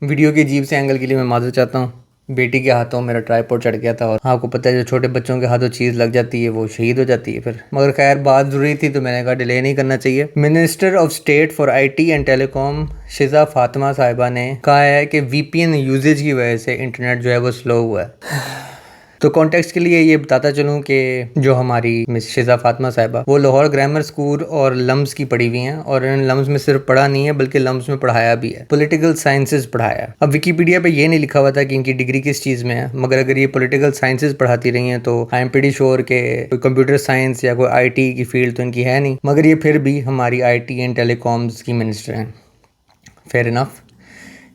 Video के अजीब से एंगल के लिए मैं माजूर चाहता हूँ। बेटी के हाथों मेरा ट्राइपॉड चढ़ गया था और आपको पता है जो छोटे बच्चों के हाथों चीज़ लग जाती है वो शहीद हो जाती है फिर। मगर खैर बात ज़रूरी थी तो मैंने कहा डिले नहीं करना चाहिए। Minister of state for IT and telecom Shiza Fatima Sahiba ने कहा है कि वीपीएन यूजेज की वजह से इंटरनेट जो है वो स्लो हुआ है। तो कॉन्टेक्स्ट के लिए ये बताता चलूँ कि जो हमारी मिस शिजा फातिमा साहिबा वो लाहौर ग्रामर स्कूल और लम्स की पढ़ी हुई हैं और इन लम्स में सिर्फ पढ़ा नहीं है बल्कि लम्स में पढ़ाया भी है, पॉलिटिकल साइंसेज पढ़ाया। अब विकीपीडिया पे ये नहीं लिखा हुआ था कि इनकी डिग्री किस चीज़ में है, मगर अगर ये पॉलिटिकल साइंसेज पढ़ाती रही हैं तो आई एम प्रीटी श्योर के कोई कंप्यूटर साइंस या कोई IT की फील्ड तो इनकी है नहीं, मगर ये फिर भी हमारी IT एंड टेलीकॉम्स की मिनिस्टर हैं। Fair enough.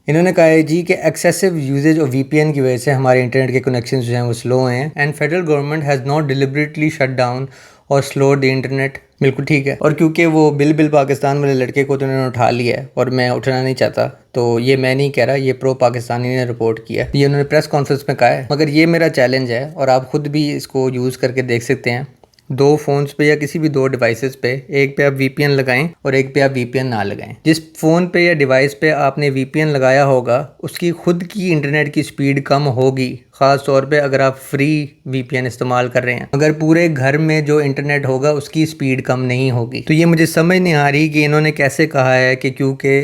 इन्होंने कहा है जी कि एक्सेसिव यूजेज ऑफ वीपीएन की वजह से हमारे इंटरनेट के कनेक्शन जो हैं वो स्लो हैं and federal government has not deliberately shut down और स्लो द इंटरनेट। बिल्कुल ठीक है। और क्योंकि वो बिल पाकिस्तान वाले लड़के को तो उन्होंने उठा लिया है और मैं उठाना नहीं चाहता, तो ये मैं नहीं कह रहा, ये प्रो पाकिस्तानी ने रिपोर्ट किया है, ये उन्होंने प्रेस कॉन्फ्रेंस में कहा है। मगर ये मेरा चैलेंज है और आप खुद भी इसको यूज़ करके देख सकते हैं। दो फ़ोन्स पे या किसी भी दो डिवाइसेस पे, एक पे आप VPN लगाएं और एक पे आप VPN ना लगाएं। जिस फ़ोन पे या डिवाइस पे आपने VPN लगाया होगा उसकी खुद की इंटरनेट की स्पीड कम होगी, ख़ास तौर पे अगर आप फ्री VPN इस्तेमाल कर रहे हैं। अगर पूरे घर में जो इंटरनेट होगा उसकी स्पीड कम नहीं होगी। तो ये मुझे समझ नहीं आ रही कि इन्होंने कैसे कहा है कि क्योंकि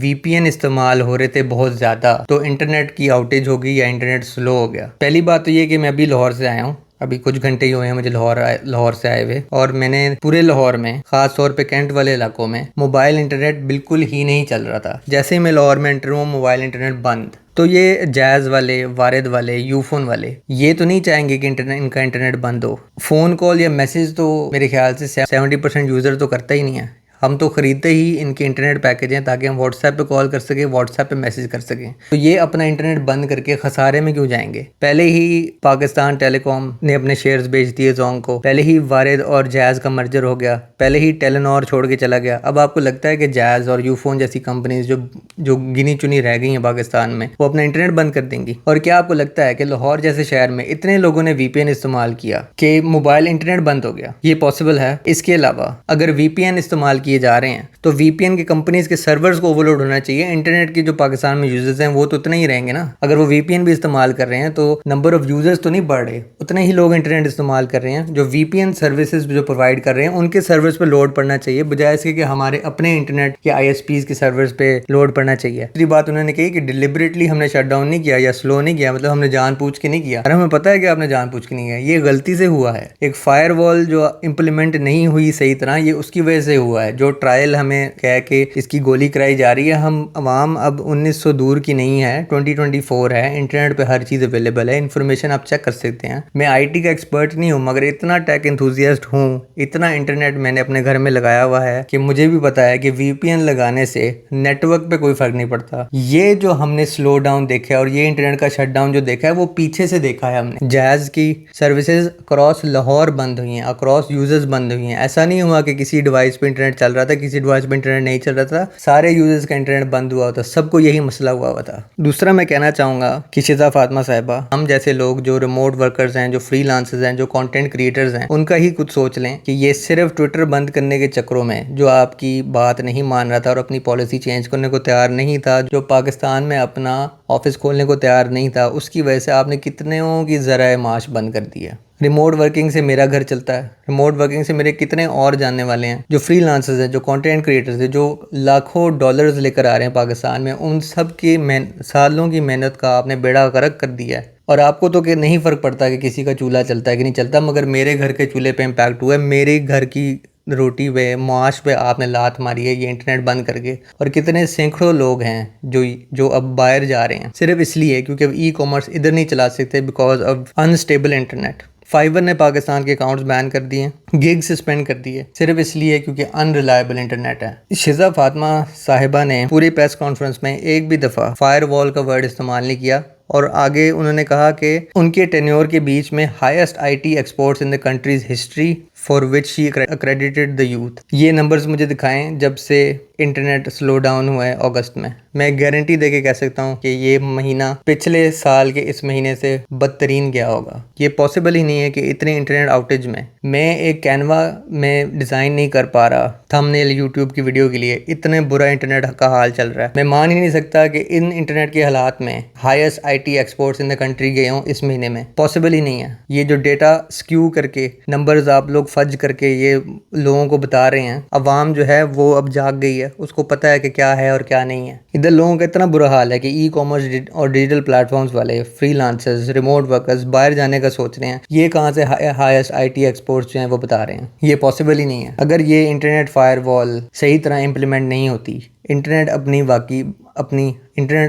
VPN इस्तेमाल हो रहे थे बहुत ज़्यादा तो इंटरनेट की आउटेज होगी या इंटरनेट स्लो हो गया। पहली बात तो ये कि मैं अभी लाहौर से आया हूँ, अभी कुछ घंटे ही हुए हैं मुझे लाहौर से आए हुए, और मैंने पूरे लाहौर में ख़ास तौर पे कैंट वाले इलाकों में मोबाइल इंटरनेट बिल्कुल ही नहीं चल रहा था। जैसे ही मैं लाहौर में एंटर हुआ मोबाइल इंटरनेट बंद। तो ये जैज़ वाले, वारिद वाले, यूफोन वाले ये तो नहीं चाहेंगे कि इनका इंटरनेट बंद हो। फ़ोन कॉल या मैसेज तो मेरे ख्याल से 70% यूज़र तो करता ही नहीं है। हम तो ख़रीदते ही इनके इंटरनेट पैकेज हैं ताकि हम व्हाट्सएप पे कॉल कर सकें, व्हाट्सएप पे मैसेज कर सकें। तो ये अपना इंटरनेट बंद करके खसारे में क्यों जाएंगे? पहले ही पाकिस्तान टेलीकॉम ने अपने शेयर्स बेच दिए जोंग को, पहले ही वारिद और जैज़ का मर्जर हो गया, पहले ही टेलीनॉर छोड़ के चला गया। अब आपको लगता है कि जैज़ और यूफोन जैसी कंपनीज जो गिनी चुनी रह गई हैं पाकिस्तान में, वो अपना इंटरनेट बंद कर देंगी? और क्या आपको लगता है कि लाहौर जैसे शहर में इतने लोगों ने VPN इस्तेमाल किया कि मोबाइल इंटरनेट बंद हो गया? ये पॉसिबल है। इसके अलावा अगर VPN इस्तेमाल किए जा रहे हैं तो VPN की कंपनीज के सर्वर्स को ओवरलोड होना चाहिए। इंटरनेट के जो पाकिस्तान में यूजर्स हैं वो तो उतने ही रहेंगे ना। अगर वो VPN भी इस्तेमाल कर रहे हैं तो नंबर ऑफ यूजर्स तो नहीं बढ़ रहे, उतने ही लोग इंटरनेट इस्तेमाल कर रहे हैं। जो VPN सर्विसेज जो प्रोवाइड कर रहे हैं उनके सर्वर्स पे लोड पड़ना चाहिए, बजाय इसके कि हमारे अपने इंटरनेट के ISPs के सर्वर्स पे लोड पड़ना चाहिए। दूसरी बात उन्होंने कही कि डिलिबरेटली हमने शट डाउन नहीं किया या स्लो नहीं किया, मतलब हमने जानबूझ के नहीं किया। और हमें पता है कि आपने जानबूझ के नहीं किया, ये गलती से हुआ है। एक फायरवॉल जो इम्प्लीमेंट नहीं हुई सही तरह, ये उसकी वजह से हुआ है। जो ट्रायल हमें कह के इसकी गोली कराई जा रही है, हम अवाम अब 1900 दूर की नहीं है, 2024 है। इंटरनेट पे हर चीज़ अवेलेबल है, इन्फॉर्मेशन आप चेक कर सकते हैं। मैं IT का एक्सपर्ट नहीं हूँ मगर इतना टेक एंथुजियास्ट हूँ, इतना इंटरनेट मैंने अपने घर में लगाया हुआ है कि मुझे भी पता है कि VPN लगाने से नेटवर्क पे कोई फ़र्क नहीं पड़ता। ये जो हमने स्लो डाउन देखा है और ये इंटरनेट का शट डाउन जो देखा है वो पीछे से देखा है हमने। जैज़ की सर्विसेज अक्रॉस लाहौर बंद हुई हैं, अक्रॉस यूजर्स बंद हुई हैं। ऐसा नहीं हुआ कि किसी डिवाइस पे इंटरनेट चल रहा था, किसी डिवाइस पे इंटरनेट नहीं चल रहा था, सारे यूजर्स का इंटरनेट बंद हुआ था, सबको यही मसला हुआ था। दूसरा मैं कहना चाहूँगा कि शिजा फातिमा साहिबा, हम जैसे लोग जो रिमोट वर्कर्स हैं, जो फ्रीलांसर्स हैं, जो कंटेंट क्रिएटर्स हैं, उनका ही कुछ सोच लें कि ये सिर्फ ट्विटर बंद करने के चक्करों में जो आपकी बात नहीं मान रहा था और अपनी पॉलिसी चेंज करने को तैयार नहीं था, जो पाकिस्तान में अपना ऑफिस खोलने को तैयार नहीं था, उसकी वजह से आपने कितनों की ज़राए माश बंद कर दिया। रिमोट वर्किंग से मेरा घर चलता है, रिमोट वर्किंग से मेरे कितने और जानने वाले हैं जो फ्रीलांसर्स हैं, जो कंटेंट क्रिएटर्स हैं, जो लाखों डॉलर्स लेकर आ रहे हैं पाकिस्तान में। उन सब की सालों की मेहनत का आपने बेड़ा गर्क कर दिया है। और आपको तो कि नहीं फ़र्क पड़ता कि किसी का चूल्हा चलता है कि नहीं चलता, मगर मेरे घर के चूल्हे पे इम्पैक्ट हुआ है, मेरे घर की रोटी पे, माश पे आपने लात मारी है ये इंटरनेट बंद करके। और कितने सैकड़ों लोग हैं जो अब बाहर जा रहे हैं सिर्फ इसलिए क्योंकि अब E-कॉमर्स इधर नहीं चला सकते because of unstable internet. Fiverr ने पाकिस्तान के अकाउंट्स बैन कर दिए, गिग सस्पेंड कर दिए, सिर्फ इसलिए क्योंकि अनरिलायबल इंटरनेट है। शिजा फातिमा साहिबा ने पूरी प्रेस कॉन्फ्रेंस में एक भी दफ़ा फायरवॉल का वर्ड इस्तेमाल नहीं किया। और आगे उन्होंने कहा कि उनके टेन्योर के बीच में highest IT exports in the countries history, for which she accredited the youth. ये नंबर्स मुझे दिखाएं जब से इंटरनेट स्लो डाउन हुआ है अगस्त में। मैं गारंटी दे के कह सकता हूँ कि ये महीना पिछले साल के इस महीने से बदतरीन गया होगा। ये पॉसिबल ही नहीं है कि इतने इंटरनेट आउटेज में मैं एक कैनवा में डिज़ाइन नहीं कर पा रहा थंबनेल यूट्यूब की वीडियो के लिए। इतने बुरा इंटरनेट का हाल चल रहा है। मैं मान ही नहीं सकता कि इन इंटरनेट के हालात में highest IT exports in the country गए हों इस महीने में। पॉसिबल ही नहीं है। ये जो डेटा स्क्यू करके नंबर्स आप लोग फज करके ये लोगों को बता रहे हैं, अवाम जो है वो अब जाग गई है, उसको पता है कि क्या है और क्या नहीं है। इधर लोगों का इतना बुरा हाल है कि ई कॉमर्स और डिजिटल प्लेटफॉर्म्स वाले फ्रीलांसर्स, रिमोट वर्कर्स बाहर जाने का सोच रहे हैं। ये कहाँ से हाईएस्ट आईटी एक्सपोर्ट्स जो हैं वो बता रहे हैं। ये पॉसिबल ही नहीं है। अगर ये इंटरनेट फायरवॉल सही तरह इम्प्लीमेंट नहीं होती, इंटरनेट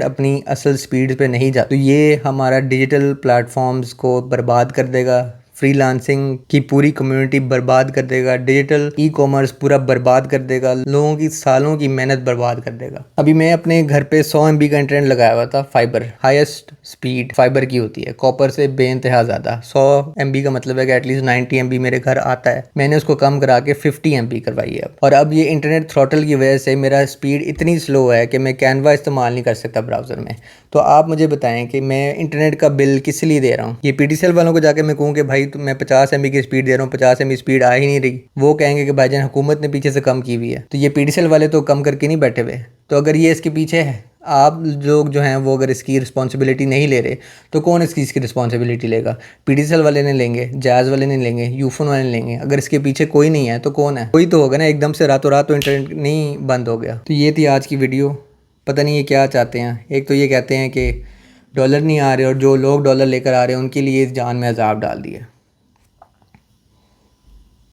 अपनी असल स्पीड पे नहीं जाता, तो ये हमारा डिजिटल प्लेटफॉर्म्स को बर्बाद कर देगा, फ्रीलांसिंग की पूरी कम्युनिटी बर्बाद कर देगा, डिजिटल ई कॉमर्स पूरा बर्बाद कर देगा, लोगों की सालों की मेहनत बर्बाद कर देगा। अभी मैं अपने घर पे 100 MB का इंटरनेट लगाया हुआ था, फाइबर, हाईएस्ट स्पीड फाइबर की होती है, कॉपर से बेइंतहा ज़्यादा। 100 MB का मतलब है कि एटलीस्ट 90 MB मेरे घर आता है। मैंने उसको कम करा के 50 MB करवाई है और अब ये इंटरनेट थ्रॉटल की वजह से मेरा स्पीड इतनी स्लो है कि मैं कैनवा इस्तेमाल नहीं कर सकता ब्राउज़र में। तो आप मुझे बताएं कि मैं इंटरनेट का बिल किस लिए दे रहा हूँ। ये PTCL वालों को जाके मैं कहूँ कि भाई तो मैं 50 MB की स्पीड दे रहा हूँ, 50 MB स्पीड आ ही नहीं रही, वो कहेंगे कि भाईजान हुकूमत ने पीछे से कम की हुई है। तो ये PTCL वाले तो कम करके नहीं बैठे हुए। तो अगर ये इसके पीछे है, आप लोग जो हैं वो अगर इसकी रिस्पॉन्सिबिलिटी नहीं ले रहे, तो कौन इसकी रिस्पॉन्सिबिलिटी लेगा? PTCL वाले ने लेंगे, जायज़ वाले ने लेंगे, यूफोन वाले ने लेंगे। अगर इसके पीछे कोई नहीं है तो कौन है? कोई तो होगा ना। एकदम से रातों रात तो इंटरनेट नहीं बंद हो गया। तो ये थी आज की वीडियो। पता नहीं ये क्या चाहते हैं। एक तो ये कहते हैं कि डॉलर नहीं आ रहे और जो लोग डॉलर लेकर आ रहे हैं उनके लिए जान में अजाब डाल दिया।